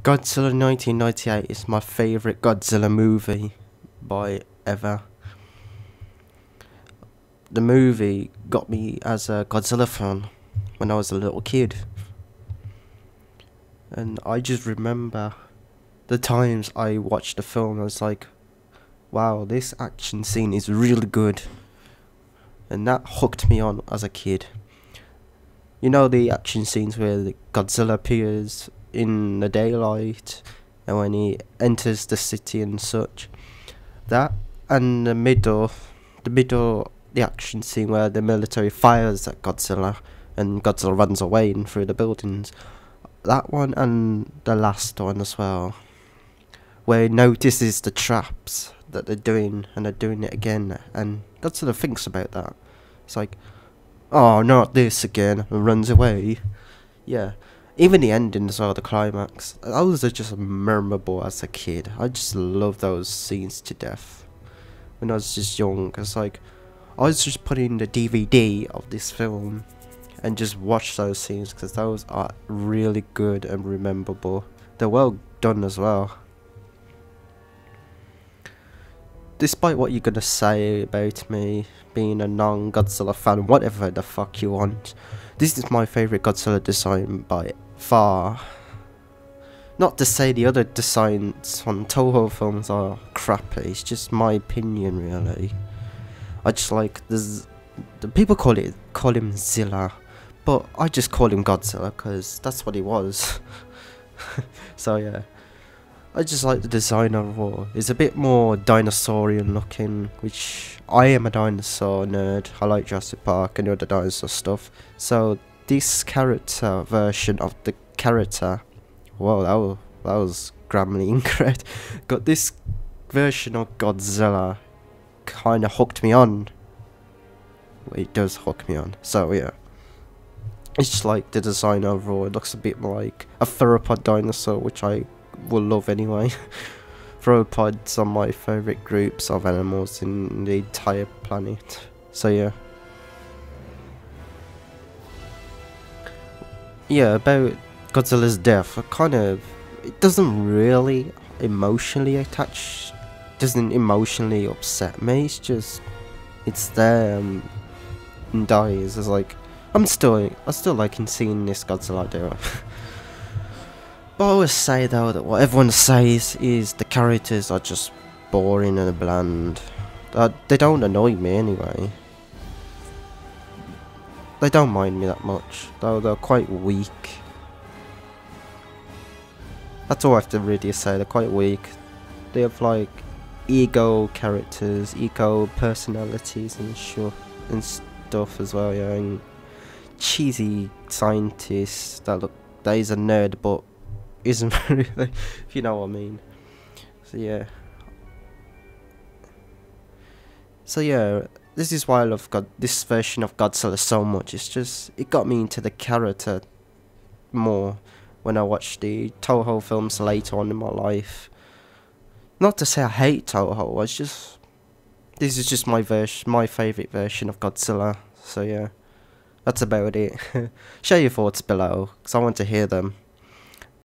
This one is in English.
Godzilla 1998 is my favourite Godzilla movie by ever. The movie got me as a Godzilla fan when I was a little kid. And I just remember the times I watched the film, I was like, wow, this action scene is really good. And that hooked me on as a kid. You know the action scenes where the Godzilla appears in the daylight and when he enters the city and such. That and the action scene where the military fires at Godzilla and Godzilla runs away and through the buildings. That one and the last one as well, where he notices the traps that they're doing and they're doing it again, and Godzilla thinks about that. It's like, oh, not this again, and runs away. Yeah. Even the ending as well, the climax. Those are just memorable as a kid. I just love those scenes to death. When I was just young, it's like, I was just putting the DVD of this film and just watch those scenes because those are really good and memorable. They're well done as well. Despite what you're gonna say about me being a non-Godzilla fan, whatever the fuck you want, this is my favourite Godzilla design by far. Not to say the other designs on Toho films are crappy, it's just my opinion really. I just like the people call him Zilla, but I just call him Godzilla because that's what he was. So yeah. I just like the design overall. It's a bit more dinosaurian looking, which I am a dinosaur nerd. I like Jurassic Park and other dinosaur stuff. So this character version of the character, whoa, that was grammarly incorrect. Got this version of Godzilla kind of hooked me on. Well, it does hook me on. So yeah. It's just like the design overall. It looks a bit more like a theropod dinosaur, which I will love anyway. Theropods are my favourite groups of animals in the entire planet. So yeah. Yeah, about Godzilla's death, it doesn't really emotionally attach, doesn't emotionally upset me, it's there and dies. It's like, I still liking seeing this Godzilla do it. But I always say though that what everyone says is the characters are just boring and bland. They don't annoy me anyway. They don't mind me that much, though they're quite weak. That's all I have to really say, they're quite weak. They have like ego characters, ego personalities and stuff as well, yeah, and cheesy scientists that is a nerd but isn't really, if you know what I mean. So yeah, this is why I love this version of Godzilla so much. It got me into the character more when I watched the Toho films later on in my life. Not to say I hate Toho, this is just my favourite version of Godzilla. So yeah, that's about it. Share your thoughts below, because I want to hear them.